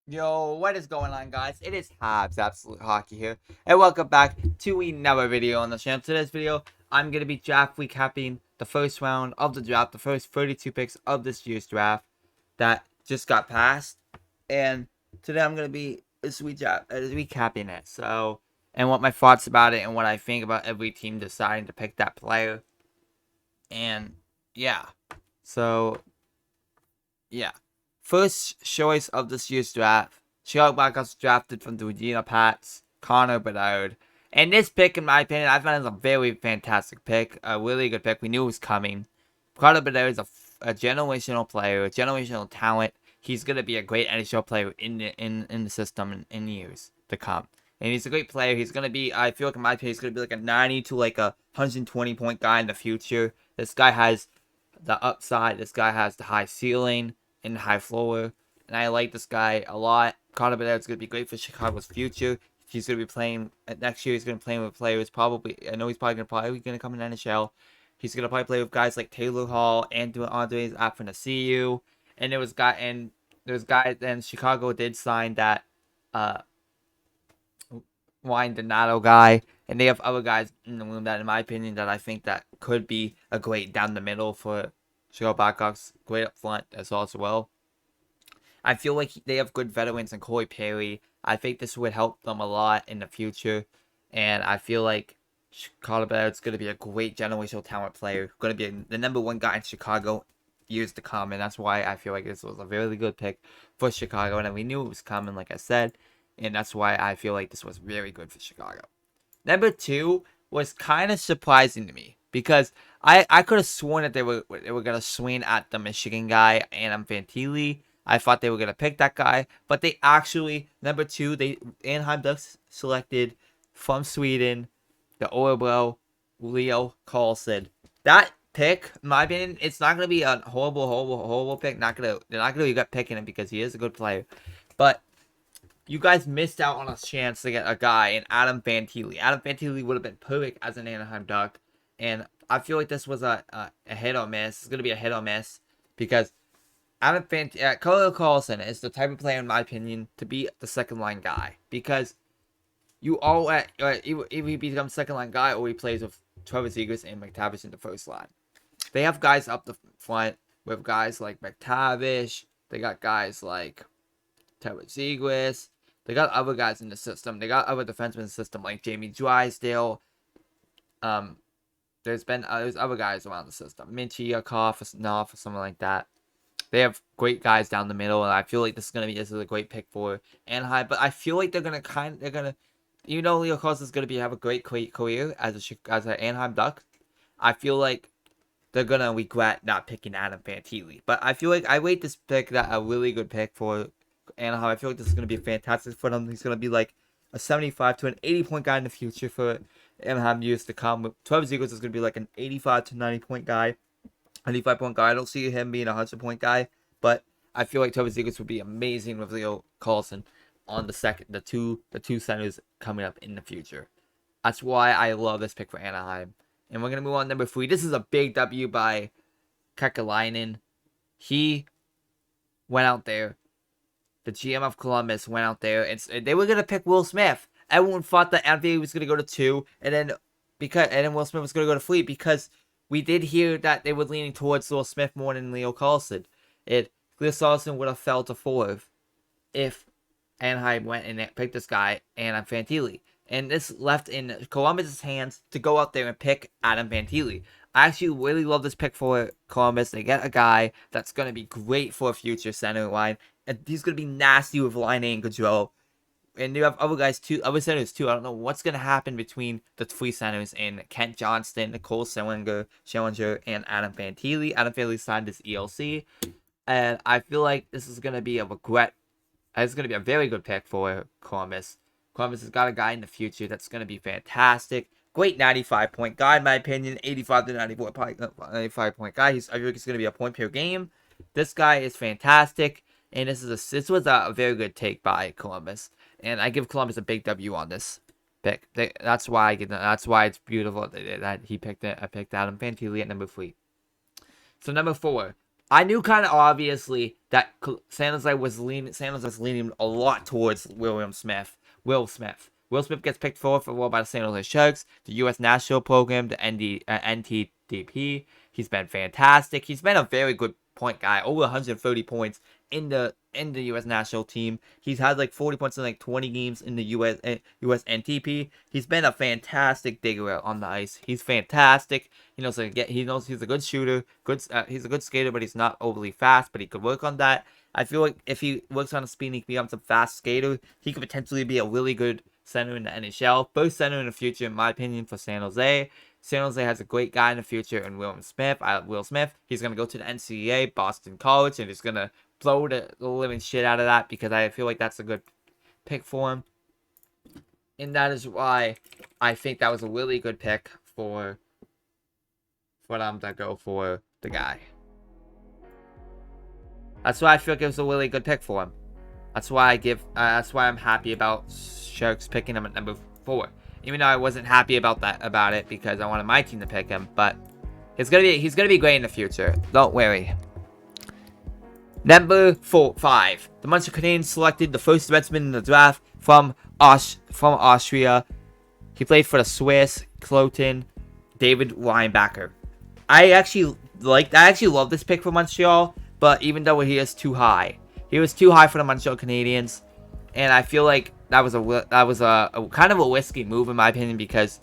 Yo, what is going on, guys? It is Habs Absolute Hockey here, and welcome back to another video on the channel. Today's video, I'm going to be draft recapping the first round of the draft, the first 32 picks of this year's draft that just got passed, and today I'm going to be recapping it, and what my thoughts about it, and what I think about every team deciding to pick that player, and yeah, so yeah. First choice of this year's draft, Chicago Blackhawks drafted from the Regina Pats, Connor Bedard. And this pick, in my opinion, I found it a very fantastic pick, a really good pick. We knew it was coming. Connor Bedard is a generational player, a generational talent. He's gonna be a great NHL player in the system in years to come. And he's a great player. He's gonna be, I feel like in my opinion, he's gonna be like a 90 to like a 120 point guy in the future. This guy has the upside. This guy has the high ceiling and high floor. And I like this guy a lot. Connor Bedard's going to be great for Chicago's future. He's going to be playing next year. He's going to play with players probably. I know he's probably going to come in NHL. He's going to probably play with guys like Taylor Hall, Andres Athanasiou, and there was guys. And Chicago did sign that Ryan Donato guy, and they have other guys in the room that, in my opinion, that I think that could be a great down the middle for Chicago Blackhawks. Great up front as well. I feel like they have good veterans in Corey Perry. I think this would help them a lot in the future, and I feel like Chicago Bears going to be a great generational talent player, going to be the number one guy in Chicago years to come, and that's why I feel like this was a really good pick for Chicago, and we knew it was coming, like I said, and that's why I feel like this was very good for Chicago. Number two was kind of surprising to me because I could have sworn that they were gonna swing at the Michigan guy, Adam Fantilli. I thought they were gonna pick that guy, but they actually, number two, they Anaheim Ducks selected from Sweden the Orebro Leo Carlson. That pick, in my opinion, it's not gonna be a horrible pick. They're not gonna be good picking him because he is a good player, but you guys missed out on a chance to get a guy in Adam Fantilli. Adam Fantilli would have been perfect as an Anaheim Duck, and I feel like this was a hit or miss. It's gonna be a hit or miss because Kyle Carlson is the type of player, in my opinion, to be the second line guy because you all either he becomes second line guy or he plays with Trevor Zegras and McTavish in the first line. They have guys up the front with guys like McTavish. They got guys like Trevor Zegras. They got other guys in the system. They got other defensemen in the system like Jamie Drysdale. There's other guys around the system. Mintyukov or something like that. They have great guys down the middle, and I feel like this is a great pick for Anaheim. But I feel like Leo Carlson is gonna have a great career as an Anaheim Duck. I feel like they're gonna regret not picking Adam Fantilli. But I feel like I rate this pick that a really good pick for Anaheim. I feel like this is gonna be fantastic for them. He's gonna be like a 75 to an 80 point guy in the future for Anaheim years to come. 12 Zegers is gonna be like an 85 to 90 point guy. 95 point guy. I don't see him being a 100 point guy, but I feel like Trevor Zegras would be amazing with Leo Carlson on the two centers coming up in the future. That's why I love this pick for Anaheim. And we're gonna move on to number 3. This is a big W by Kekalainen. He went out there. The GM of Columbus went out there and they were gonna pick Will Smith. Everyone thought that Anthony was gonna go to 2, and then Will Smith was gonna go to 3 because we did hear that they were leaning towards Will Smith more than Leo Carlson. Leo Carlson would have fell to 4 if Anaheim went and picked this guy, Adam Fantilli. And this left in Columbus' hands to go out there and pick Adam Fantilli. I actually really love this pick for Columbus. They get a guy that's going to be great for a future center line. And he's going to be nasty with line A and control. And you have other centers too. I don't know what's going to happen between the 3 centers in Kent Johnston, Nicole Schillinger, and Adam Fantilli. Adam Fantilli signed his ELC. And I feel like this is going to be a regret. It's going to be a very good pick for Columbus. Columbus has got a guy in the future that's going to be fantastic. Great 95 point guy, in my opinion. 85 to 95 point guy. I feel like he's going to be a point per game. This guy is fantastic. And this was a very good take by Columbus. And I give Columbus a big W on this pick. That's why it's beautiful that he picked it. I picked Adam Fantilli at number 3. So number 4. I knew kind of obviously that San Jose was leaning a lot towards Will Smith. Will Smith gets picked fourth overall by the San Jose Sharks, the U.S. National Program, the NTDP. He's been fantastic. He's been a very good point guy, over 130 points in the U.S. national team. He's had like 40 points in like 20 games in the U.S. NTP. He's been a fantastic digger on the ice. He's fantastic. He knows he's a good shooter. He's a good skater, but he's not overly fast. But he could work on that. I feel like if he works on his speed and he becomes a fast skater, he could potentially be a really good center in the NHL. First center in the future, in my opinion, for San Jose. San Jose has a great guy in the future in Will Smith. He's going to go to the NCAA, Boston College, and he's going to blow the living shit out of that because I feel like that's a good pick for him. And that is why I think that was a really good pick for them to go for the guy. That's why I feel like it was a really good pick for him. That's why I'm happy about Sharks picking him at number 4. Even though I wasn't happy about it because I wanted my team to pick him, but he's gonna be great in the future. Don't worry. Number 5. The Montreal Canadiens selected the first defenseman in the draft from Austria. He played for the Swiss Cloton, David Weinbacher. I actually love this pick for Montreal, but even though he is too high, he was too high for the Montreal Canadiens, and I feel like that was a kind of a risky move in my opinion because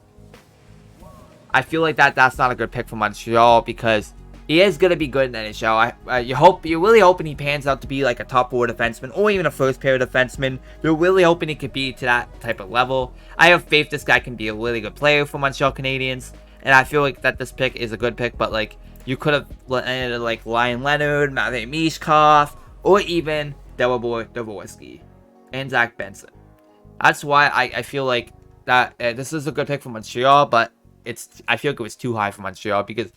I feel like that's not a good pick for Montreal because he is gonna be good in the NHL. You're really hoping he pans out to be like a top 4 defenseman or even a first pair defenseman. You're really hoping he could be to that type of level. I have faith this guy can be a really good player for Montreal Canadiens, and I feel like that this pick is a good pick. But like you could have ended like Ryan Leonard, Matvei Michkov, or even Dalibor Dvorsky and Zach Benson. That's why I feel like that this is a good pick for Montreal, but I feel like it was too high for Montreal because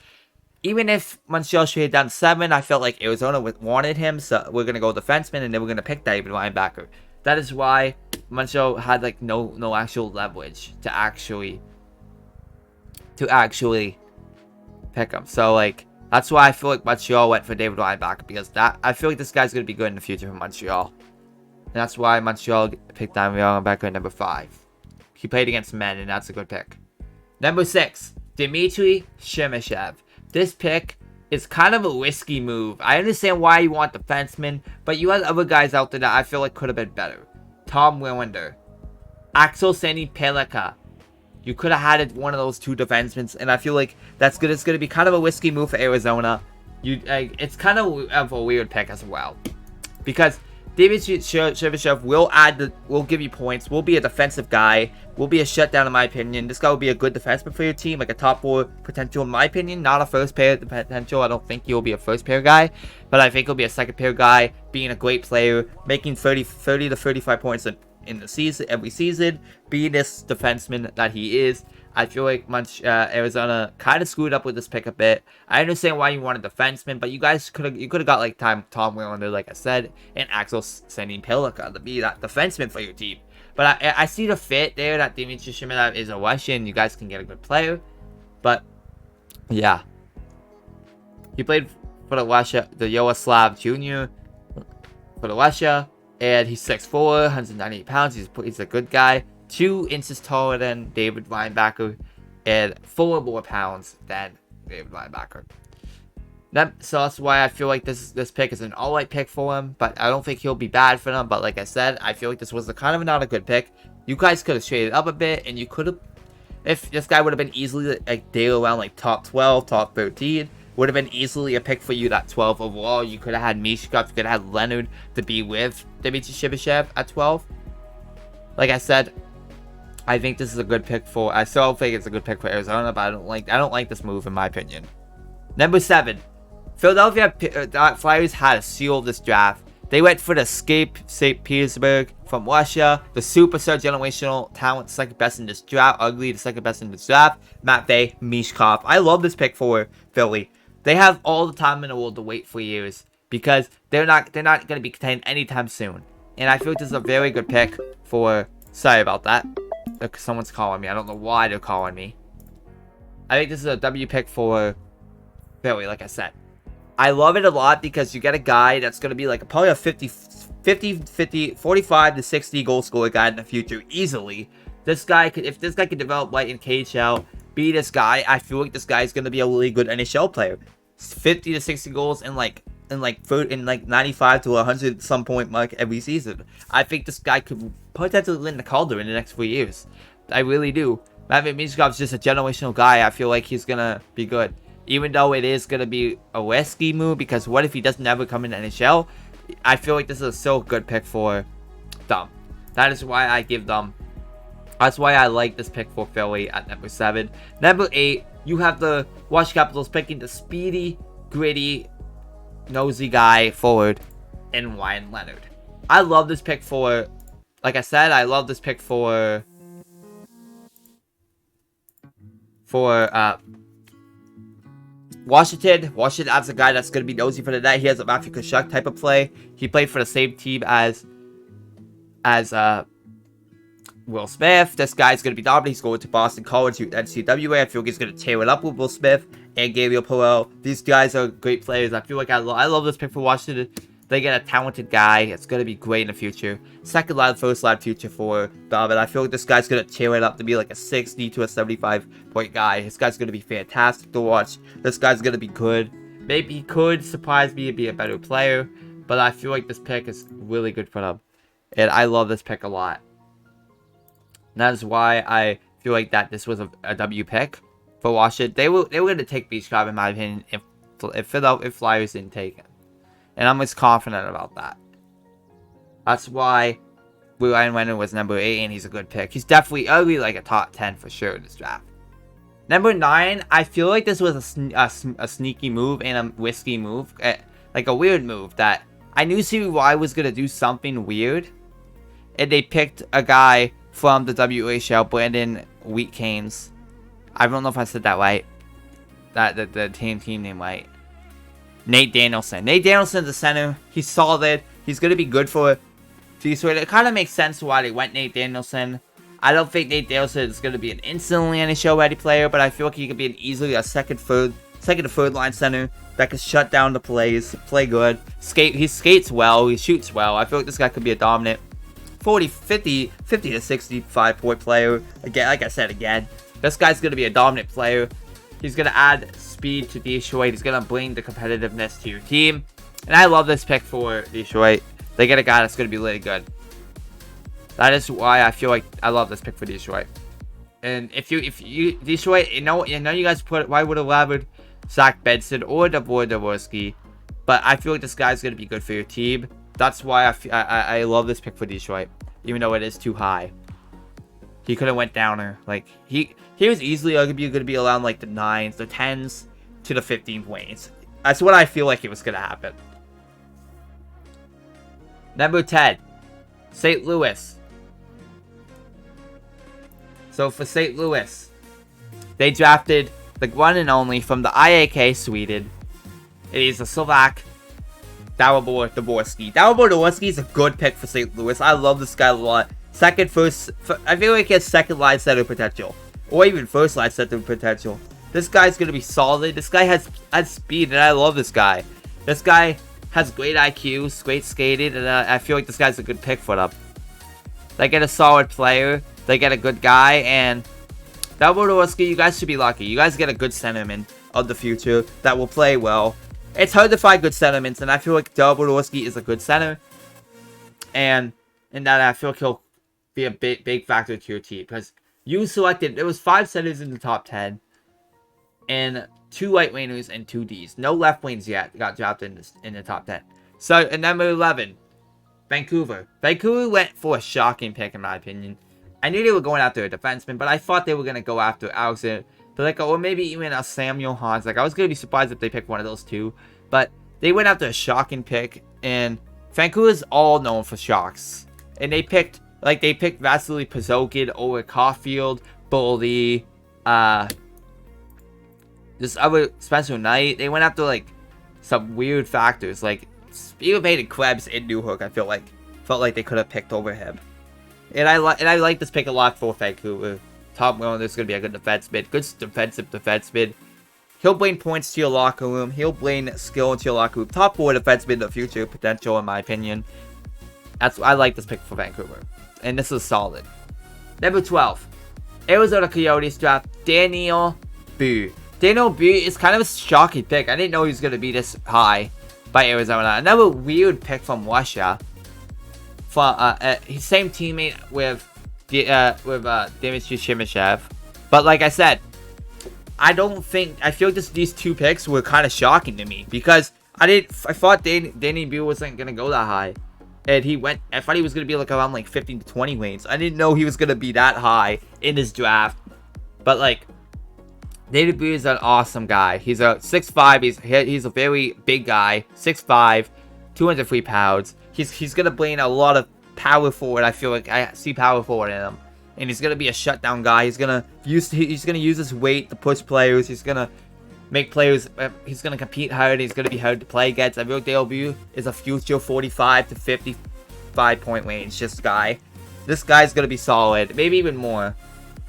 even if Montreal traded down 7, I felt like Arizona wanted him, so we're gonna go defenseman, and then we're gonna pick David Weinbacher. That is why Montreal had like no actual leverage to actually pick him. So like that's why I feel like Montreal went for David Weinbacher because I feel like this guy's gonna be good in the future for Montreal. And that's why Montreal picked David Weinbacher at number 5. He played against men, and that's a good pick. Number 6, Dmitry Shemishev. This pick is kind of a risky move. I understand why you want defensemen, but you had other guys out there that I feel like could have been better. Tom Willander, Axel Seni-Pellikka. You could have had one of those 2 defensemen, and I feel like it's gonna be kind of a risky move for Arizona. It's kind of a weird pick as well, because David Shemishev will give you points, will be a defensive guy, will be a shutdown in my opinion. This guy will be a good defenseman for your team, like a top 4 potential in my opinion, not a first pair potential. I don't think he'll be a first pair guy, but I think he'll be a second pair guy, being a great player, making 30 to 35 points in the season, every season, being this defenseman that he is. I feel like Arizona kind of screwed up with this pick a bit. I understand why you want a defenseman, but you could have got like Tom Willander, like I said, and Axel Seni-Pellikka to be that defenseman for your team. But I see the fit there that Dmitry Shemishev is a Russian. You guys can get a good player, but yeah, he played for the Yaroslav Jr. for the Russia, and he's 6'4", 198 pounds. He's a good guy. 2 inches taller than David Weinbacher, and 4 more pounds than David Weinbacher. So that's why I feel like this pick is an alright pick for him, but I don't think he'll be bad for them. But like I said, I feel like this was kind of not a good pick. You guys could have traded up a bit, and you could have, if this guy would have been easily like there around like top 12, top 13, would have been easily a pick for you that 12 overall. You could have had Michkov, you could have had Leonard to be with Dmitry Shemishev at 12. Like I said, I think this is a good pick for. I still think it's a good pick for Arizona, but I don't like this move in my opinion. Number 7, Philadelphia Flyers had a seal of this draft. They went for the Escape St. Petersburg from Russia, the superstar generational talent, second best in this draft, the second best in this draft, Matvei Michkov. I love this pick for Philly. They have all the time in the world to wait for years because they're not going to be contained anytime soon. And I feel like this is a very good pick for. Sorry about that. Someone's calling me. I don't know why they're calling me. I think this is a W pick for Philly, like I said. I love it a lot because you get a guy that's going to be like probably a 45 to 60 goal scorer guy in the future easily. This guy could, if this guy could develop right in KHL, be this guy, I feel like this guy is going to be a really good NHL player. 50 to 60 goals in like 95 to 100 some point mark every season. I think this guy could potentially win the Calder in the next 4 years. I really do. Matvei Michkov's just a generational guy. I feel like he's gonna be good. Even though it is gonna be a risky move, because what if he doesn't ever come in the NHL? I feel like this is still a good pick for them. That is why I give them. That's why I like this pick for Philly at number 7. Number 8, you have the Washington Capitals picking the speedy, gritty, nosy guy forward in Ryan Leonard. I love this pick for, like I said, I love this pick for Washington. Washington adds a guy that's going to be nosy for the net. He has a Matthew Tkachuk type of play. He played for the same team as Will Smith. This guy's going to be dominant. He's going to Boston College, NCAA. I feel like he's going to tear it up with Will Smith and Gabriel Perreault. These guys are great players. I feel like I love this pick for Washington. They get a talented guy. It's going to be great in the future. Second line, first line future for David. I feel like this guy's going to tear it up to be like a 60 to a 75 point guy. This guy's going to be fantastic to watch. This guy's going to be good. Maybe he could surprise me and be a better player, but I feel like this pick is really good for them. And I love this pick a lot. And that is why I feel like that this was a W pick for Washington. They were going to take Beachcraft, in my opinion, if Flyers didn't take him. And I'm just confident about that. That's why Ryan Leonard was number 8, and he's a good pick. He's definitely ugly, like a top 10 for sure in this draft. Number 9, I feel like this was a sneaky move and a risky move. Like a weird move that I knew CBY was going to do something weird. And they picked a guy from the WHL, Brandon Wheatcanes. I don't know if I said that right. The team name right. Nate Danielson. Nate Danielson's a center. He's solid. He's going to be good for Detroit. It kind of makes sense why they went Nate Danielson. I don't think Nate Danielson is going to be an instantly NHL ready player, but I feel like he could be easily a second to third line center that could shut down the plays, play good, he skates well, he shoots well. I feel like this guy could be a dominant 50 to 65 point player. Again, like I said again, this guy's going to be a dominant player. He's going to add speed to Detroit. He's going to bring the competitiveness to your team. And I love this pick for Detroit. They get a guy that's going to be really good. That is why I feel like I love this pick for Detroit. And if you Detroit, you know you guys why would have labored Zach Benson or Davor Dvorsky, but I feel like this guy's going to be good for your team. That's why I love this pick for Detroit, even though it is too high. He could have went downer. Like he was easily going to be around like the 9s, the 10s to the 15 range. That's what I feel like it was going to happen. Number 10, St. Louis. So for St. Louis, they drafted the one and only from the IAK Sweden. It is a Slovak, Dalibor Dvorsky. Dalibor Dvorsky is a good pick for St. Louis. I love this guy a lot. I feel like he has second line center potential, or even first line center potential. This guy's gonna be solid. This guy has speed, and I love this guy. This guy has great IQ, great skating, and I feel like this guy's a good pick for them. They get a solid player, they get a good guy, and Dalibor Dvorsky, you guys should be lucky. You guys get a good centerman of the future that will play well. It's hard to find good centermans, and I feel like Dalibor Dvorsky is a good center, and in that I feel like he'll be a big factor to your team, because you selected, there was 5 centers in the top 10, and 2 right wingers and 2 Ds. No left wings yet got drafted in the top 10. So, at number 11, Vancouver. Vancouver went for a shocking pick, in my opinion. I knew they were going after a defenseman, but I thought they were going to go after Alexander Bellico, or maybe even a Samuel Hans. Like, I was going to be surprised if they picked one of those two, but they went after a shocking pick, and Vancouver's all known for shocks. And they picked Vasily Pazokin over Caulfield, Boldy, this other Spencer Knight. They went after like some weird factors, like even Peyton Krebs in Newhook. I felt like they could have picked over him, and I like this pick a lot for Vancouver. Tom Wilner is going to be a good defenseman, good defensive defenseman. He'll bring points to your locker room. He'll bring skill into your locker room. Top 4 defenseman in the future potential, in my opinion. I like this pick for Vancouver. And this is solid. Number 12. Arizona Coyotes draft Daniel Boo. Daniel Boo is kind of a shocking pick. I didn't know he was going to be this high by Arizona. Another weird pick from Russia. From his same teammate with Dmitry Shimashev. But like I said, I feel like these 2 picks were kind of shocking to me, because I thought Danny Boo wasn't gonna go that high, and I thought he was gonna be like around like 15 to 20 wins. I didn't know he was gonna be that high in this draft. But like, Danny Boo is an awesome guy. He's a 6'5". He's a very big guy, 6'5", 203 pounds. He's gonna bring a lot of power forward. I feel like I see power forward in him. And he's gonna be a shutdown guy. He's gonna use his weight to push players. He's gonna make players. He's gonna compete hard. He's gonna be hard to play against. I feel like Dale Boo is a future 45 to 55 point range. This guy's gonna be solid. Maybe even more.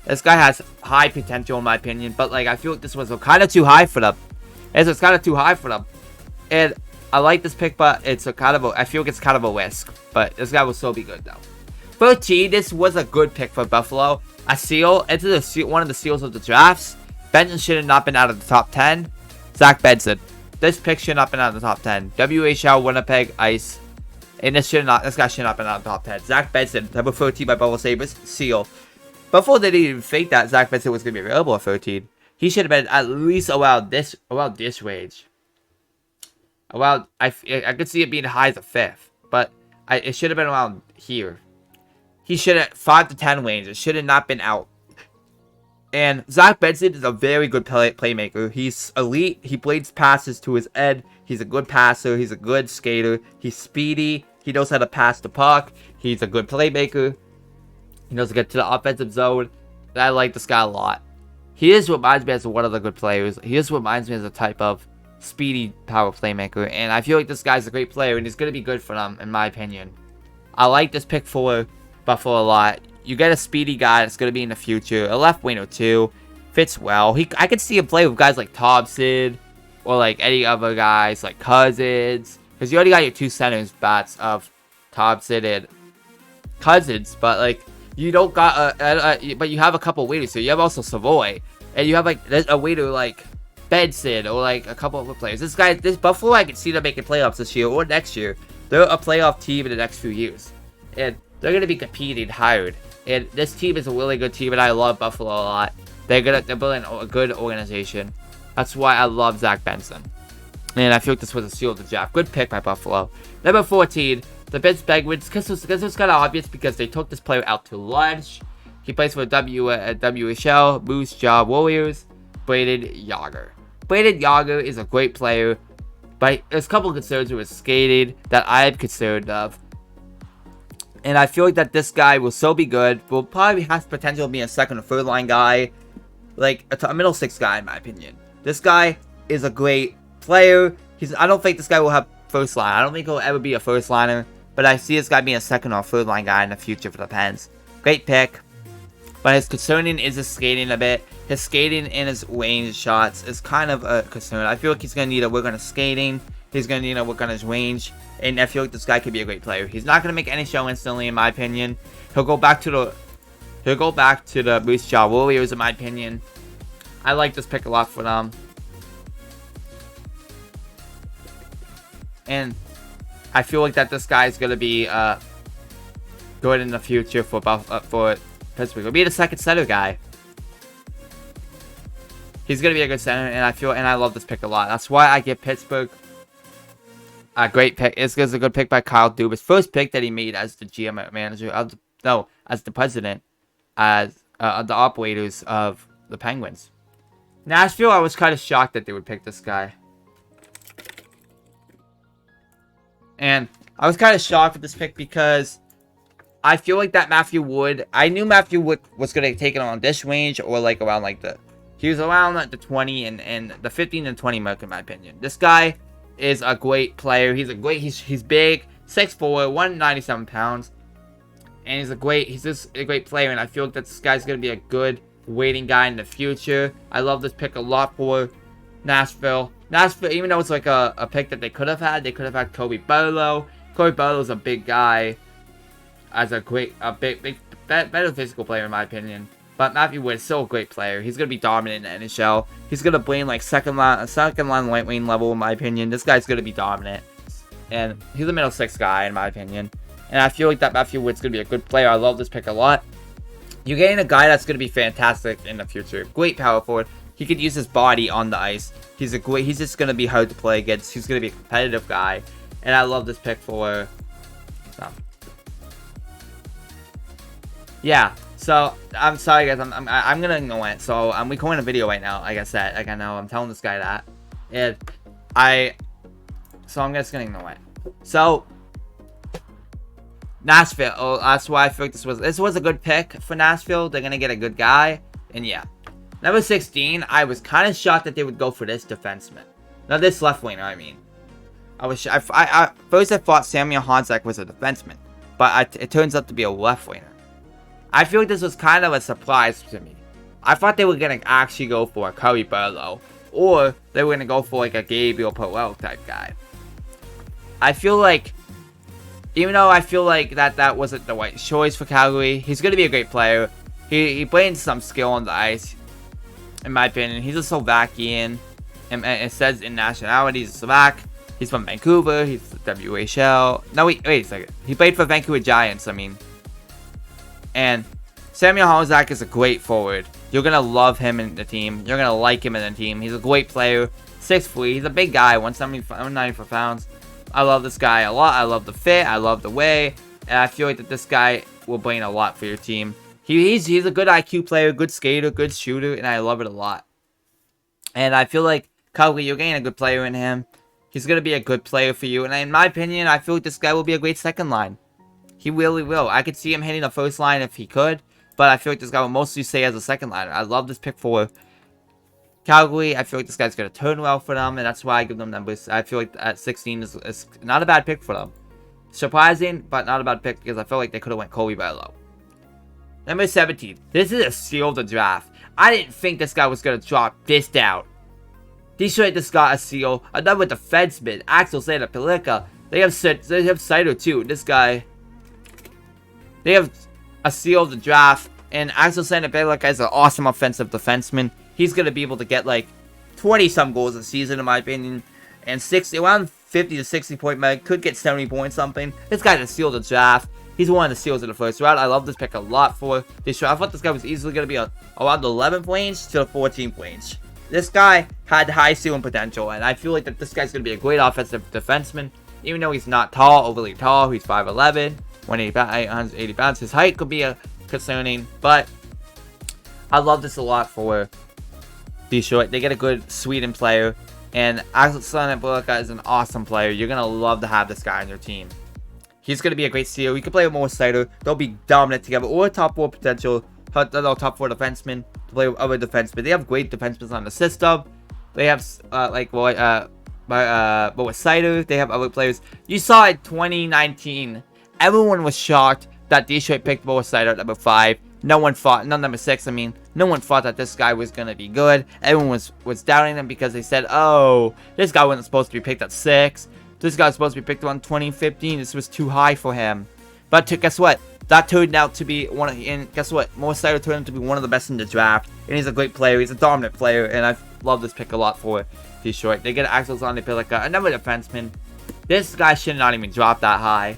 This guy has high potential in my opinion. But like, I feel like this was kind of too high for them. It's kind of too high for them. And I like this pick, but I feel like it's kind of a risk. But this guy will still be good though. 13, this was a good pick for Buffalo. A seal. It's one of the seals of the drafts. Benson should have not been out of the top 10. Zach Benson. This pick should not have been out of the top 10. WHL Winnipeg Ice. And this guy should not have been out of the top 10. Zach Benson, number 13 by Buffalo Sabres. Seal. Before they didn't even think that Zach Benson was going to be available at 13. He should have been at least around this range. I could see it being high as a 5th. But it should have been around here. He should have 5 to 10 range. It should have not been out. And Zach Benson is a very good playmaker. He's elite. He blades passes to his head. He's a good passer. He's a good skater. He's speedy. He knows how to pass the puck. He's a good playmaker. He knows to get to the offensive zone. I like this guy a lot. He reminds me as one of the good players. He reminds me as a type of speedy power playmaker. And I feel like this guy's a great player. And he's going to be good for them, in my opinion. I like this pick for Buffalo a lot. You get a speedy guy that's going to be in the future. A left winger too. Fits well. I could see him play with guys like Thompson. Or like any other guys like Cousins. Because you already got your 2 centers bats of Thompson and Cousins. But like, you don't got but you have a couple waiters. So you have also Savoy. And you have like a waiter like Benson. Or like a couple other players. This Buffalo, I can see them making playoffs this year or next year. They're a playoff team in the next few years. And they're going to be competing hard. And this team is a really good team, and I love Buffalo a lot. They're building a good organization. That's why I love Zach Benson. And I feel like this was a seal of the draft. Good pick by Buffalo. Number 14, the Pittsburgh Penguins. This was kind of obvious because they took this player out to lunch. He plays for WHL, Moose Jaw Warriors, Braden Yager. Braden Yager is a great player, but there's a couple of concerns with his skating that I'm concerned of. And I feel like that this guy will so be good. Will probably has potential to be a 2nd or 3rd line guy. Like a middle 6 guy, in my opinion. This guy is a great player. I don't think this guy will have 1st line. I don't think he'll ever be a 1st liner. But I see this guy being a 2nd or 3rd line guy in the future for the Pens. Great pick. But his concerning is his skating a bit. His skating and his range shots is kind of a concern. I feel like he's going to need to work on his skating. He's going to need to work on his range. And I feel like this guy could be a great player. He's not going to make any show instantly, in my opinion. He'll go back to the Moose Jaw Warriors, in my opinion. I like this pick a lot for them. And I feel like that this guy is going to be good in the future for Pittsburgh. He'll be the 2nd center guy. He's going to be a good center, and I love this pick a lot. That's why I give Pittsburgh a great pick. It's a good pick by Kyle Dubas. First pick that he made as the GM manager as the president, as the operators of the Penguins. Nashville, I was kind of shocked that they would pick this guy. And I was kind of shocked with this pick because I feel like that Matthew Wood, I knew Matthew Wood was going to take it on this range or like around like he was around like the 20 and the 15 and 20 mark in my opinion. This guy is a great player. He's big, 6'4", 197 pounds. And he's just a great player. And I feel like that this guy's going to be a good waiting guy in the future. I love this pick a lot for Nashville, even though it's like a pick that they could have had Kobe Barlow. Kobe Barlow's a big guy, as a better physical player in my opinion. But Matthew Wood's still a great player. He's gonna be dominant in the NHL. He's gonna play like second line light wing level in my opinion. This guy's gonna be dominant, and he's a middle six guy in my opinion. And I feel like that Matthew Wood's gonna be a good player. I love this pick a lot. You're getting a guy that's gonna be fantastic in the future. Great power forward. He could use his body on the ice. He's just gonna be hard to play against. He's gonna be a competitive guy, and I love this pick for. Yeah. So I'm sorry guys. I'm gonna ignore it. So I'm recording a video right now. Like I said, like I know I'm telling this guy that, and I'm just gonna ignore it. So Nashville. Oh, that's why I feel like this was a good pick for Nashville. They're gonna get a good guy, and yeah. Number 16, I was kind of shocked that they would go for this defenseman. Now, this left winger, I mean. First I thought Samuel Honzek was a defenseman, but it turns out to be a left winger. I feel like this was kind of a surprise to me. I thought they were going to actually go for a Kobe Barlow, or they were going to go for like a Gabriel Perreault type guy. I feel like, even though I feel like that wasn't the right choice for Calgary, he's going to be a great player. He brings some skill on the ice. In my opinion, he's a Slovakian, and it says in nationality he's a Slovak. He's from Vancouver. He's WHL. No, wait a second. He played for Vancouver Giants. I mean, and Samuel Honzek is a great forward. You're gonna love him in the team. You're gonna like him in the team. He's a great player. 6'3". He's a big guy. 194 pounds. I love this guy a lot. I love the fit. I love the way, and I feel like that this guy will bring a lot for your team. He's a good IQ player, good skater, good shooter, and I love it a lot. And I feel like Calgary, you're getting a good player in him. He's going to be a good player for you. And in my opinion, I feel like this guy will be a great second line. He really will. I could see him hitting the first line if he could, but I feel like this guy will mostly stay as a second liner. I love this pick for Calgary. I feel like this guy's going to turn well for them, and that's why I give them numbers. I feel like at 16 is not a bad pick for them. Surprising, but not a bad pick because I feel like they could have went Kobe Barlow. Number 17. This is a steal of the draft. I didn't think this guy was going to drop this down. Detroit just got a steal. Another defenseman. Axel Santa-Pellica. They have Sider too. This guy. They have a steal of the draft. And Axel Santa-Pellica is an awesome offensive defenseman. He's going to be able to get like 20-some goals a season in my opinion. And around 50 to 60 point mark. Could get 70 points something. This guy's a steal of the draft. He's one of the steals in the first round. I love this pick a lot for this draft. I thought this guy was easily going to be around the 11th range to the 14th range. This guy had high ceiling potential, and I feel like that this guy's going to be a great offensive defenseman. Even though he's not overly tall, he's 5'11", 180 pounds. His height could be concerning, but I love this a lot for Detroit. They get a good Sweden player, and Axel Santa-Pellica is an awesome player. You're going to love to have this guy on your team. He's going to be a great steal. You can play with more Sider. They'll be dominant together. Or top 4 potential. Top 4 defensemen to play with other defensemen. They have great defensemen on the system. They have, with Sider, they have other players. You saw in 2019, everyone was shocked that Detroit picked Boris Sider at number 5. No one thought, no, number 6, I mean. No one thought that this guy was going to be good. Everyone was doubting him because they said, oh, this guy wasn't supposed to be picked at 6. This guy was supposed to be picked on 2015. This was too high for him. But guess what? That turned out to be guess what? Morris Sider turned out to be one of the best in the draft. And he's a great player. He's a dominant player. And I love this pick a lot for Detroit. They get Axel Santa-Pellica, another defenseman. This guy should not even drop that high.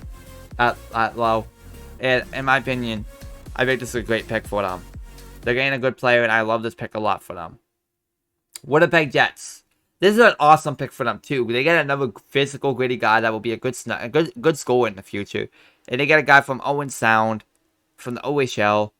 At low. And in my opinion, I think this is a great pick for them. They're getting a good player. And I love this pick a lot for them. Winnipeg Jets. This is an awesome pick for them too. They get another physical, gritty guy that will be a good scorer in the future. And they get a guy from Owen Sound, from the OHL,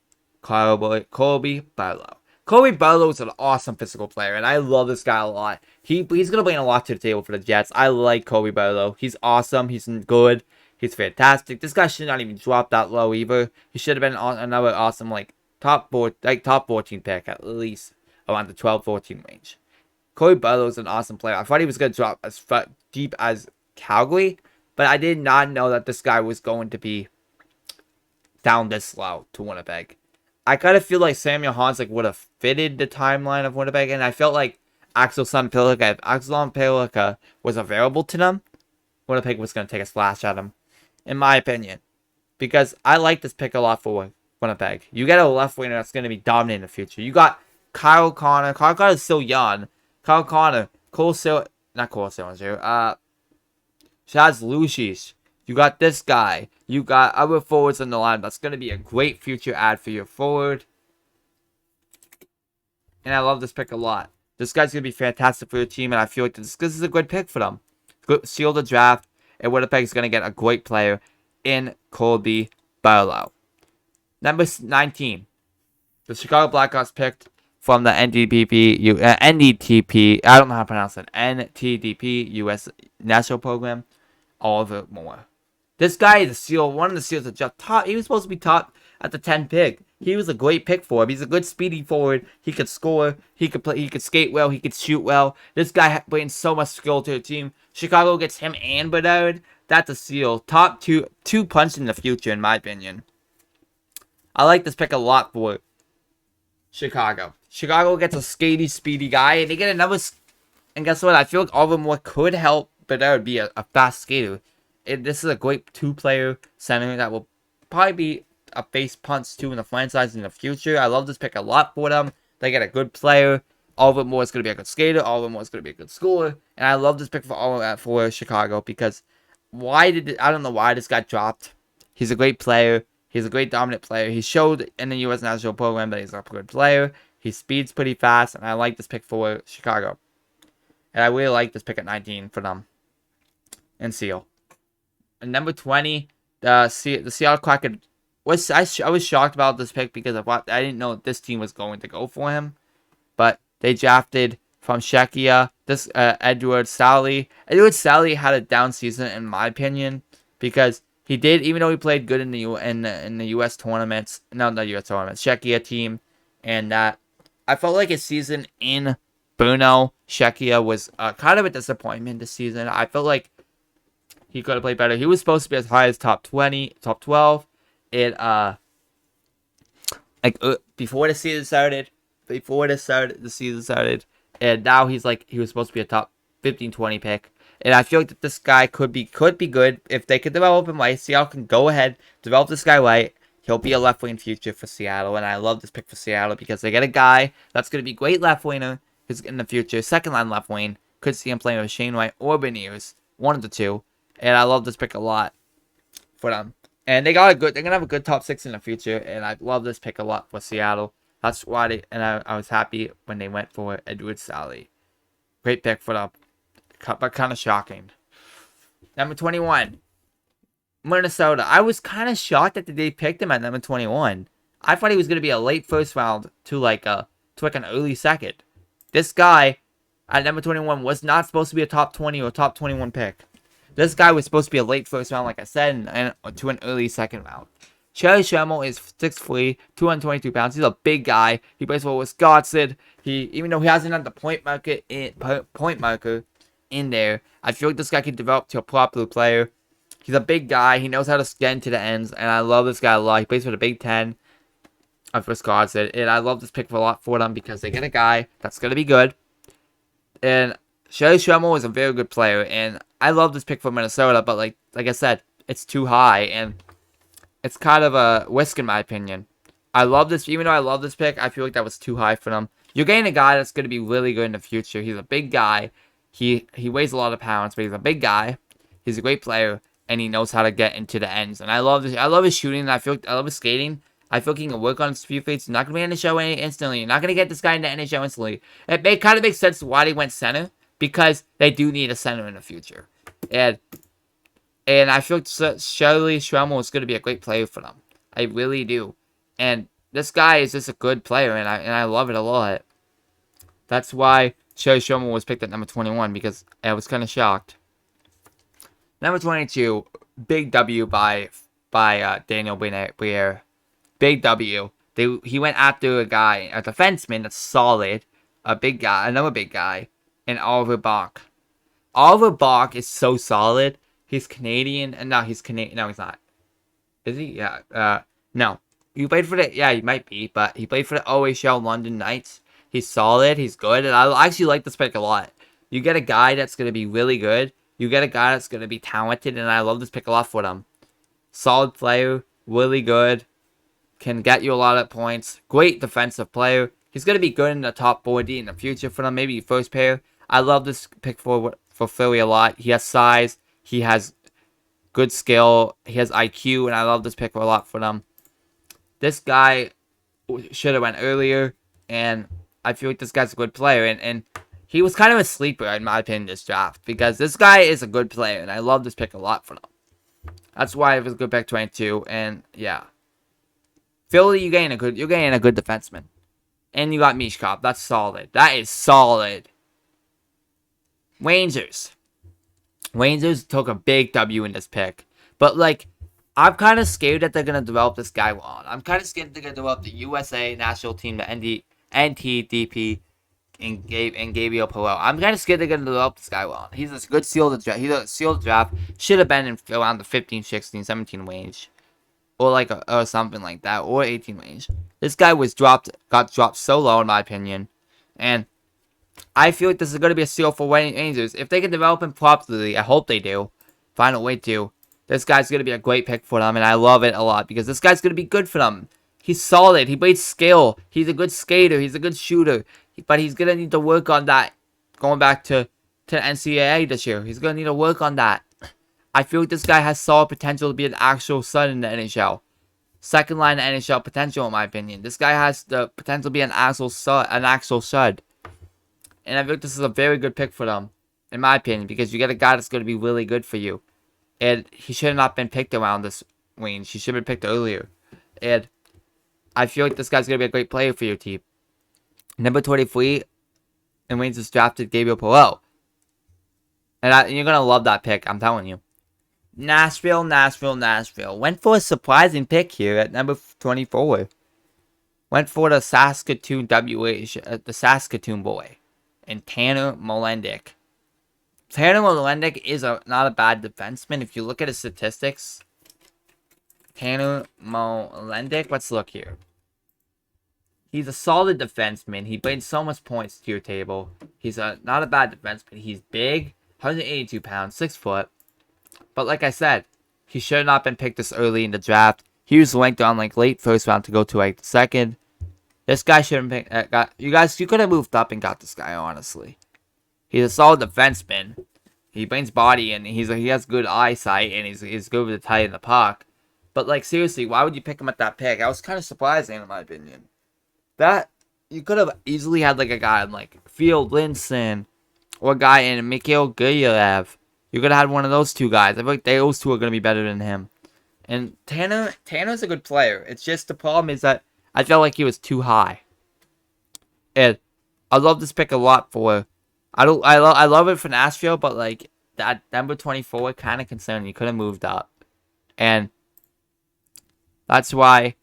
Kobe Barlow. Kobe Barlow is an awesome physical player, and I love this guy a lot. He's gonna bring a lot to the table for the Jets. I like Kobe Barlow. He's awesome. He's good. He's fantastic. This guy should not even drop that low either. He should have been another awesome top 14 pick at least around the 12-14 range. Kobe Barlow is an awesome player. I thought he was going to drop as deep as Calgary, but I did not know that this guy was going to be down this low to Winnipeg. I kind of feel like Samuel Honzek would have fitted the timeline of Winnipeg, and I felt like Axel Pilica. If Axel Pilica was available to them, Winnipeg was going to take a splash at him, in my opinion. Because I like this pick a lot for Winnipeg. You get a left winger that's going to be dominant in the future. You got Kyle Connor. Kyle Connor is still young. Kyle Connor, not Cole Sillinger. Chaz Lucius. You got this guy. You got other forwards in the line. That's going to be a great future ad for your forward. And I love this pick a lot. This guy's going to be fantastic for your team, and I feel like this is a good pick for them. Good, seal the draft, and Winnipeg is going to get a great player in Colby Barlow. Number 19. The Chicago Blackhawks picked from the NDTP, I don't know how to pronounce it, NTDP, U.S. National Program, Oliver Moore. This guy is a seal, one of the seals that jumped top. He was supposed to be top at the 10 pick. He was a great pick for him. He's a good speedy forward. He could score. He could play. He could skate well. He could shoot well. This guy brings so much skill to the team. Chicago gets him and Bedard. That's a seal. Top two punch in the future, in my opinion. I like this pick a lot for Chicago. Chicago gets a skaty, speedy guy, and they get another. And guess what? I feel like Oliver Moore could help Bedard be a fast skater. This is a great two-player center that will probably be a face punch too in the franchise in the future. I love this pick a lot for them. They get a good player. Oliver Moore is going to be a good skater. Oliver Moore is going to be a good scorer. And I love this pick for Chicago because I don't know why this got dropped. He's a great player. He's a great dominant player. He showed in the U.S. National Program that he's a good player. He speeds pretty fast, and I like this pick for Chicago. And I really like this pick at 19 for them. And Seal. And number 20, the Seattle Kraken. I was shocked about this pick because I didn't know this team was going to go for him. But they drafted from Czechia, Edward Sally. Edward Sally had a down season, in my opinion, because he did, even though he played good in the U.S. tournaments, not the U.S. tournaments, Czechia team, and I felt like his season in Brno, Czechia was kind of a disappointment this season. I felt like he could have played better. He was supposed to be as high as top 20, top 12. Before the season started, and now he was supposed to be a top 15, 20 pick. And I feel like that this guy could be good if they could develop him right. Seattle can go ahead, develop this guy right. He'll be a left wing future for Seattle, and I love this pick for Seattle because they get a guy that's going to be a great left winger who's in the future, second line left wing. Could see him playing with Shane Wright or Beniers, one of the two. And I love this pick a lot for them. And they're gonna have a good top 6 in the future, and I love this pick a lot for Seattle. That's why I was happy when they went for Edward Sally. Great pick for them, but kind of shocking. Number 21, Minnesota. I was kind of shocked that they picked him at number 21. I thought he was gonna be a late first round to an early second. This guy at number 21 was not supposed to be a top 20 or top 21 pick. This guy was supposed to be a late first round, like I said, and to an early second round. Cherry Schemmel is 6'3", 222 pounds. He's a big guy. He plays for Wisconsin. Even though he hasn't had the point marker in there, I feel like this guy can develop to a proper player. He's a big guy. He knows how to get into the ends, and I love this guy a lot. He plays for the Big Ten of Wisconsin, and I love this pick a lot for them because they get a guy that's going to be good. And Cherry Schemmel is a very good player, and I love this pick for Minnesota, but like I said, it's too high, and it's kind of a risk in my opinion. I love this, even though I love this pick, I feel like that was too high for them. You're getting a guy that's going to be really good in the future. He's a big guy. He weighs a lot of pounds, but he's a big guy. He's a great player, and he knows how to get into the ends. And I love this. I love his shooting, and I love his skating. I feel like he can work on his few feet. He's not going to be in the show instantly. You're not going to get this guy in the NHL instantly. It kind of makes sense why they went center, because they do need a center in the future. And I feel like Cherry Schemmel is going to be a great player for them. I really do. And this guy is just a good player, and I love it a lot. That's why Cherry Schemmel was picked at number 21, because I was kind of shocked. Number 22, big W by Daniel Briere. Big W. He went after a defenseman that's solid, another big guy, and Oliver Bach. Oliver Bach is so solid. He's Canadian, and no, he's Canadian. No, he's not. Is he? Yeah. No. He played for he might be, but he played for the OHL London Knights. He's solid. He's good. And I actually like this pick a lot. You get a guy that's going to be really good. You get a guy that's going to be talented. And I love this pick a lot for them. Solid player. Really good. Can get you a lot of points. Great defensive player. He's going to be good in the top 40 in the future for them. Maybe first pair. I love this pick for Philly a lot. He has size. He has good skill. He has IQ. And I love this pick a lot for them. This guy should have went earlier, and I feel like this guy's a good player, and he was kind of a sleeper in my opinion this draft, because this guy is a good player, and I love this pick a lot for them. That's why it was a good pick 22, and yeah, Philly, you're getting a good defenseman, and you got Mishkov. That's solid. That is solid. Rangers took a big W in this pick, but like, I'm kind of scared that they're going to develop this guy on. I'm kind of scared they're going to develop the USA national team, the NTDP, and Gabriel Perot. I'm kind of scared they're going to develop this guy on. He's a good seal of the draft. He's a seal of the draft. Should have been in around the 15, 16, 17 range. Or something like that. Or 18 range. This guy got dropped so low in my opinion. And I feel like this is going to be a seal for Rangers. If they can develop him properly, I hope they do. Find a way to. This guy's going to be a great pick for them, and I love it a lot because this guy's going to be good for them. He's solid. He plays skill. He's a good skater. He's a good shooter. But he's going to need to work on that going back to NCAA this year. He's going to need to work on that. I feel like this guy has solid potential to be an actual stud in the NHL. Second line NHL potential, in my opinion. This guy has the potential to be an actual stud. And I feel like this is a very good pick for them, in my opinion, because you get a guy that's going to be really good for you. And he should have not been picked around this range. He should have been picked earlier. And I feel like this guy's going to be a great player for your team. Number 23 in Rangers drafted Gabriel Perot. And you're going to love that pick, I'm telling you. Nashville. Went for a surprising pick here at number 24. Went for the Saskatoon the Saskatoon boy. And Tanner Molendyk. Tanner Molendyk is not a bad defenseman. If you look at his statistics, Tanner Molendyk, let's look here. He's a solid defenseman. He brings so much points to your table. He's not a bad defenseman. He's big, 182 pounds, 6 foot. But like I said, he should have not been picked this early in the draft. He was ranked on like late first round to go to like second. This guy shouldn't pick. You could have moved up and got this guy, honestly. He's a solid defenseman. He brings body and he has good eyesight and he's good with the tight in the puck. But like seriously, why would you pick him at that pick? I was kind of surprising in my opinion. That you could have easily had like a guy in like Field Linson or a guy in Mikhail Guryev. You could have had one of those two guys. I feel like those two are gonna be better than him. And Tanner's a good player. It's just the problem is that I felt like he was too high. And I love this pick a lot for. I love it for Nashville, but like that number 24 kind of concerning. He could have moved up, and that's why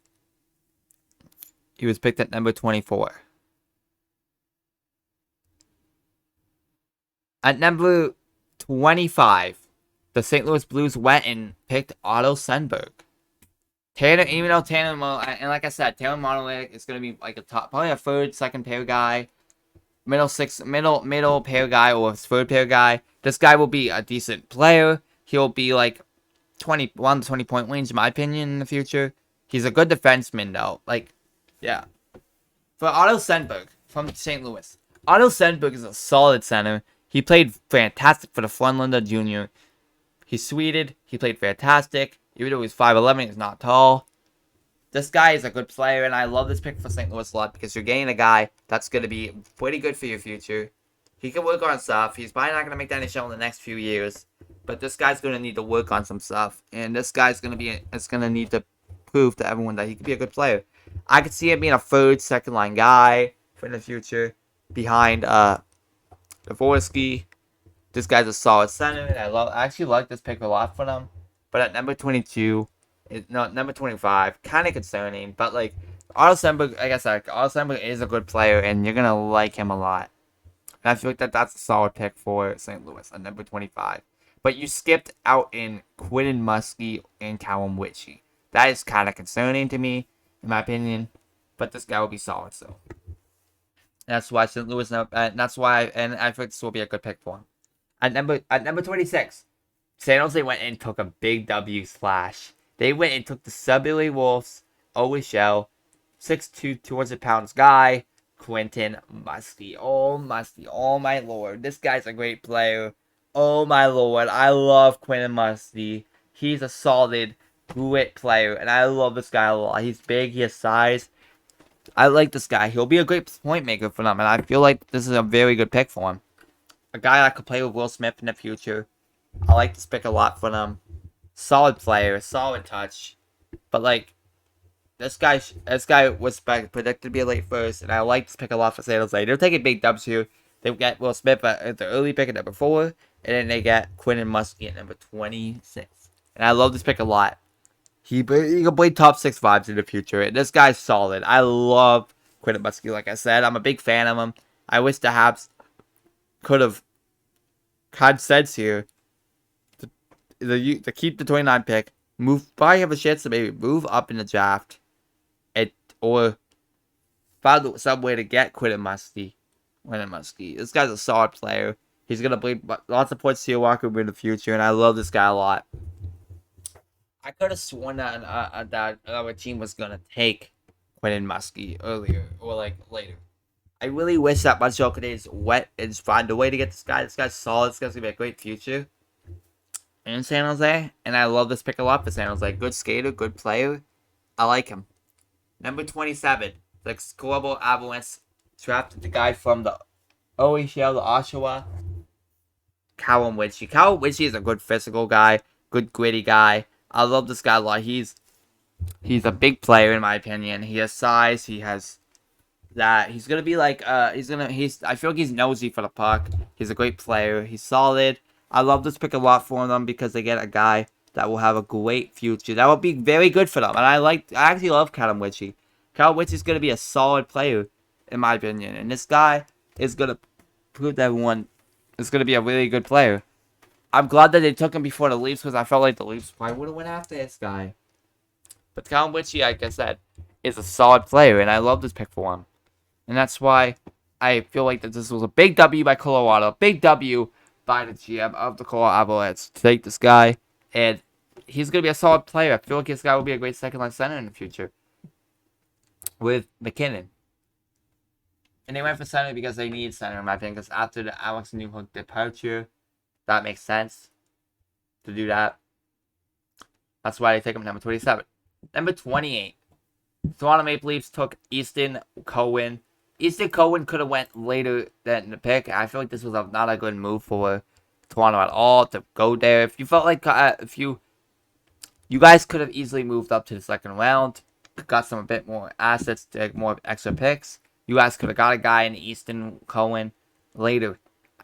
he was picked at number 24. At number 25, the St. Louis Blues went and picked Otto Sundberg. Even though Tanner, and like I said, Tanner Molendyk is gonna be like a top, probably a third, second pair guy. Middle pair guy or third pair guy. This guy will be a decent player. He'll be like 21 to 20 point range in my opinion in the future. He's a good defenseman though. Like, yeah. For Otto Sundberg from St. Louis. Otto Sundberg is a solid center. He played fantastic for the Frölunda Junior. He's Swedish. He played fantastic. Even though he's 5'11", he's not tall. This guy is a good player, and I love this pick for St. Louis a lot because you're getting a guy that's going to be pretty good for your future. He can work on stuff. He's probably not going to make the NHL in the next few years, but this guy's going to need to work on some stuff, and this guy's going to need to prove to everyone that he can be a good player. I could see him being a third, second line guy for the future behind Dvorsky. This guy's a solid center, and I actually like this pick a lot for them. But at number 22. Number 25, kind of concerning, but like Otto Sundberg, like I said, Otto Sundberg is a good player, and you're gonna like him a lot. And I feel like that's a solid pick for St. Louis at number 25. But you skipped out in Quinton Muskie and Callum Ritchie. That is kind of concerning to me, in my opinion. But this guy will be solid, so. That's why St. Louis, and that's why, and I think this will be a good pick for him. At number 26, San Jose went and took a big W slash. They went and took the Subway Wolves, OHL, 6'2", 200 pounds guy, Quentin Musty. Oh, Musty. Oh, my lord. This guy's a great player. Oh, my lord. I love Quentin Musty. He's a solid, grit player, and I love this guy a lot. He's big. He has size. I like this guy. He'll be a great point maker for them, and I feel like this is a very good pick for him. A guy that could play with Will Smith in the future. I like this pick a lot for them. Solid player, solid touch. But, like, this guy was predicted to be a late first, and I like this pick a lot for San Jose. They're taking big dubs here. They get Will Smith at the early pick at number 4, and then they get Quentin Muskie at number 26. And I love this pick a lot. He can play top 6 vibes in the future. And this guy's solid. I love Quentin Muskie, like I said. I'm a big fan of him. I wish the Habs could have had sense here to keep the 29 pick. Probably have a chance to maybe move up in the draft. Or find some way to get Quentin Muskie. This guy's a solid player. He's going to play lots of points to your locker room in the future. And I love this guy a lot. I could have sworn that our team was gonna take Quentin Muskie earlier or like later. I really wish that Montreal Canadiens went and find a way to get this guy. This guy's solid. This guy's gonna be a great future in San Jose, and I love this pick a lot for San Jose. Good skater, good player. I like him. Number 27, the Global Avalanche drafted the guy from the OHL, the Oshawa, Callum Witchy. Callum Witchy is a good physical guy, good gritty guy. I love this guy a lot. He's a big player in my opinion. He has size. He has that. He's gonna be like I feel like he's nosy for the puck. He's a great player. He's solid. I love this pick a lot for them because they get a guy that will have a great future. That will be very good for them. And I actually love Callum Witchy. Callum Witchy's gonna be a solid player in my opinion. And this guy is gonna prove to everyone is gonna be a really good player. I'm glad that they took him before the Leafs because I felt like the Leafs probably would have went after this guy. But Callum Witchy, like I said, is a solid player, and I love this pick for him. And that's why I feel like that this was a big W by Colorado, a big W by the GM of the Colorado Avalanche to take this guy. And he's going to be a solid player. I feel like this guy will be a great second-line center in the future with McKinnon. And they went for center because they need center, in my opinion, because after the Alex Newhook departure, that makes sense to do that. That's why they take him number 27. Number 28. Toronto Maple Leafs took Easton Cohen. Easton Cohen could have went later than the pick. I feel like this was not a good move for Toronto at all to go there. If you felt like you guys could have easily moved up to the second round, got some a bit more assets, to more extra picks. You guys could have got a guy in Easton Cohen later.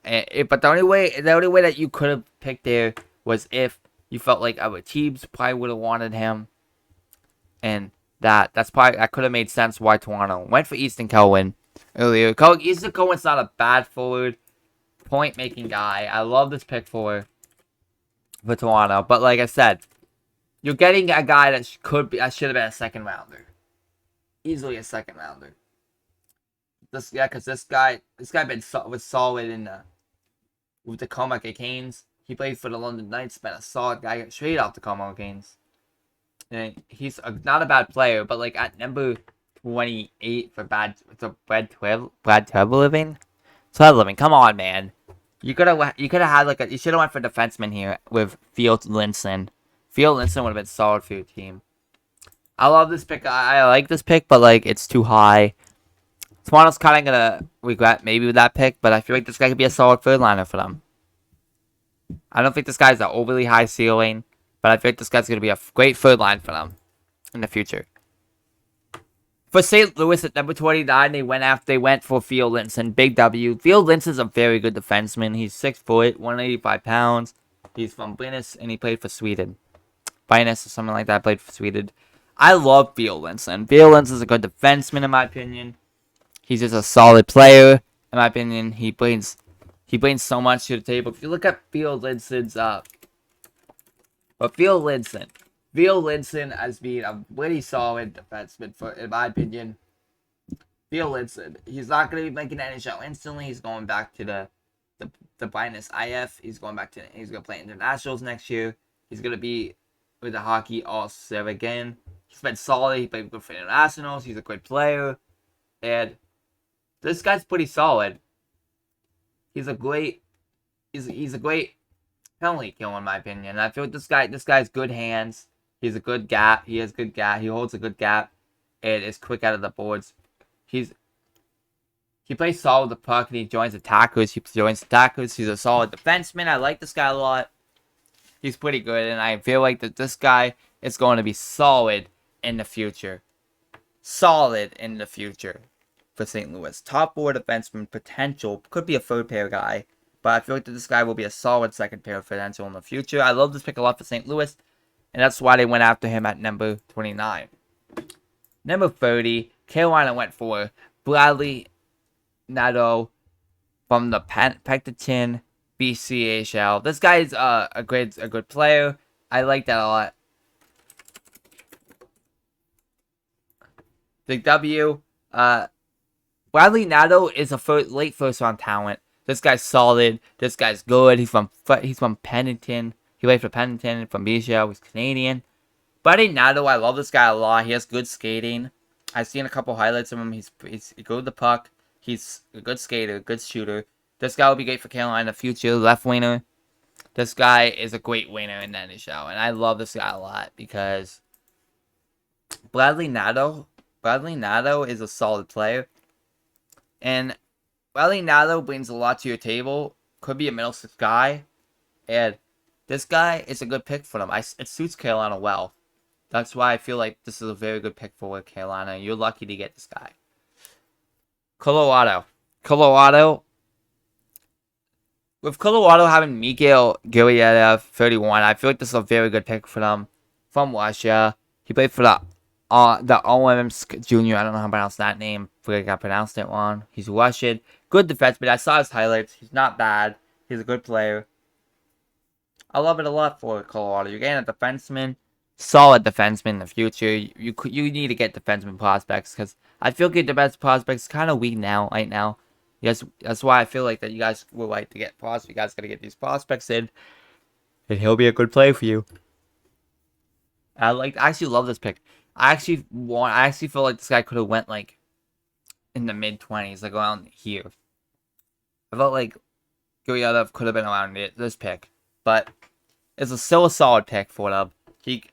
But the only way that you could have picked there was if you felt like other teams probably would have wanted him, and that could have made sense why Toronto went for Easton Cohen earlier. Easton Cohen's not a bad forward, point making guy. I love this pick for Toronto, but like I said, you're getting a guy that should have been a second rounder, easily a second rounder. This guy was solid in with the Tacoma Canes. He played for the London Knights, been a solid guy straight off the Tacoma Canes. And he's not a bad player, but like at number 28 for Brad Trevor-Living. Come on, man. You could have had you should have went for defenseman here with Field Linson. Field Linson would have been solid for your team. I love this pick. I like this pick, but like it's too high. Toronto's kind of gonna regret maybe with that pick, but I feel like this guy could be a solid third liner for them. I don't think this guy's an overly high ceiling, but I feel like this guy's gonna be a great third line for them in the future. For St. Louis at number 29, they went for Field Linson. Big W. Field Linson's a very good defenseman. He's 6 foot, 185 pounds. He's from Brynäs, and he played for Sweden. Brynäs or something like that, played for Sweden. I love Field Linson. Field Linson's a good defenseman, in my opinion. He's just a solid player, in my opinion. He brings so much to the table. If you look at Field Linson's Field Linson as being a really solid defenseman, in my opinion. Felix, he's not going to be making NHL instantly. He's going back to the Binus IF. He's going to play internationals next year. He's going to be with the hockey all-star again. He's been solid. He played good for internationals. He's a great player. And this guy's pretty solid. He's a great penalty killer in my opinion. I feel like this guy's good hands. He's a good gap. He has good gap. He holds a good gap and is quick out of the boards. He plays solid with the puck and he joins attackers. He's a solid defenseman. I like this guy a lot. He's pretty good, and I feel like that this guy is going to be solid in the future. Solid in the future for St. Louis. Top 4 defenseman potential. Could be a third pair guy, but I feel like that this guy will be a solid second pair potential in the future. I love this pick a lot for St. Louis, and that's why they went after him at number 29. Number 30, Carolina went for Bradley Nadeau from the Penticton BCHL. This guy is a good player. I like that a lot. The W, Bradley Nadeau is a late first round talent. This guy's solid. This guy's good. He's from Penticton. He played for Penticton from BCHL. He's Canadian. Bradley Nadeau, I love this guy a lot. He has good skating. I've seen a couple highlights of him. He's good with the puck. He's a good skater, good shooter. This guy will be great for Carolina in the future. Left winger. This guy is a great winner in the NHL. And I love this guy a lot because Bradley Nadeau is a solid player. And Bradley Nadeau brings a lot to your table. Could be a middle six guy. And this guy is a good pick for them. It suits Carolina well. That's why I feel like this is a very good pick for Carolina. You're lucky to get this guy. Colorado. With Colorado having Mikhail Guriev, 31, I feel like this is a very good pick for them. From Russia. He played for the OMM Junior. I don't know how to pronounce that name. I feel like I pronounced it wrong. He's Russian. Good defenseman. I saw his highlights. He's not bad. He's a good player. I love it a lot for Colorado. You're getting a defenseman. Solid defenseman in the future. You need to get defenseman prospects because I feel like the best prospects kind of weak right now. Yes, that's why I feel like that you guys would like to get prospects. You guys gotta get these prospects in, and he'll be a good player for you. I actually love this pick. I actually feel like this guy could have went like in the mid-20s, like around here. I felt like Guriev could have been around this pick, but it's still a solid pick for them.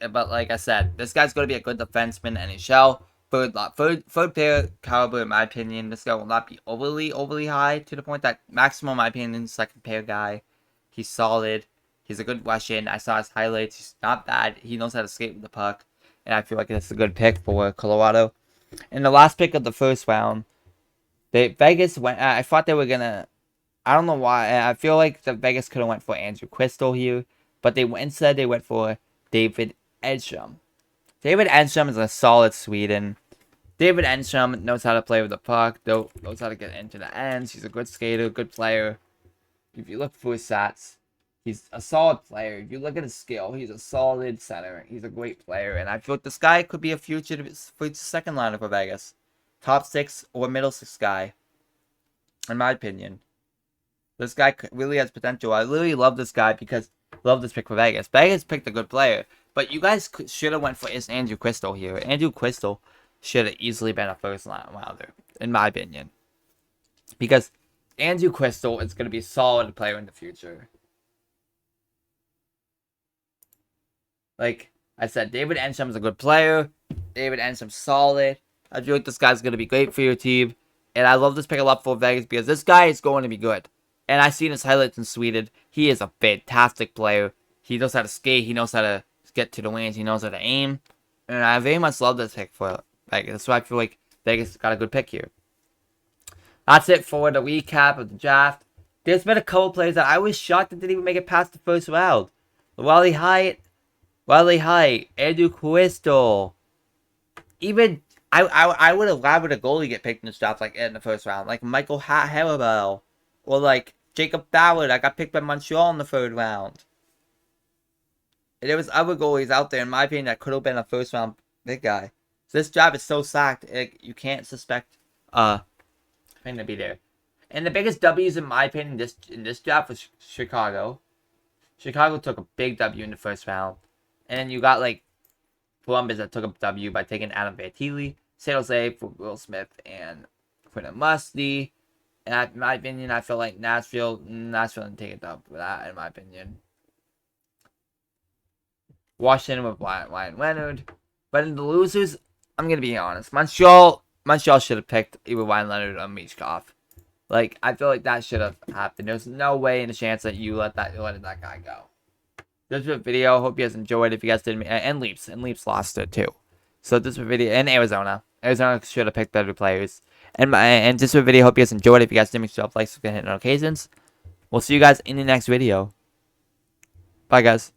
But like I said, this guy's going to be a good defenseman in NHL. Third pair caliber, in my opinion. This guy will not be overly high to the point that maximum, in my opinion, second pair guy. He's solid. He's a good Russian. I saw his highlights. He's not bad. He knows how to skate with the puck. And I feel like that's a good pick for Colorado. And the last pick of the first round, Vegas went. I thought they were gonna. I don't know why. I feel like the Vegas could have went for Andrew Crystal here, but instead they went for David Edstrom. David Edstrom is a solid Sweden. David Edstrom knows how to play with the puck. Knows how to get into the ends. He's a good skater, good player. If you look for his stats, he's a solid player. If you look at his skill, he's a solid center. He's a great player, and I feel like this guy could be a future second liner for Vegas. Top 6 or middle 6 guy, in my opinion. This guy really has potential. I literally love this guy because I love this pick for Vegas. Vegas picked a good player, but you guys should have went for Andrew Crystal here. Andrew Crystal should have easily been a first rounder, in my opinion, because Andrew Crystal is going to be a solid player in the future. Like I said, David Edstrom is a good player. David Edstrom's solid. I feel like this guy's going to be great for your team. And I love this pick a lot for Vegas because this guy is going to be good. And I've seen his highlights in Sweden. He is a fantastic player. He knows how to skate. He knows how to get to the lanes. He knows how to aim. And I very much love this pick for Vegas. That's why I feel like Vegas got a good pick here. That's it for the recap of the draft. There's been a couple players that I was shocked that didn't even make it past the first round. Riley Hyatt, Andrew Crystal. Even I would have rather a goalie get picked in this draft like in the first round, like Michael Harabel, or like Jacob Ballard. I got picked by Montreal in the third round. And there was other goalies out there, in my opinion, that could have been a first round big guy. So this draft is so stacked, you can't suspect going to be there. And the biggest W's in my opinion in this draft was Chicago. Chicago took a big W in the first round. And then you got like Columbus that took a W by taking Adam Fantilli, San Jose for Will Smith and Quinn Musty. And in my opinion, I feel like Nashville didn't take a dub for that, in my opinion. Washington with Ryan Leonard. But in the losers, I'm going to be honest. Montreal should have picked either Ryan Leonard or Michkov. Like, I feel like that should have happened. There's no way in a chance that you let that guy go. This was a video. Hope you guys enjoyed. If you guys didn't, and Leafs lost it too. So this was a video. And Arizona should have picked better players. And this was a video. Hope you guys enjoyed. If you guys did, make sure to like, subscribe, hit notifications. We'll see you guys in the next video. Bye, guys.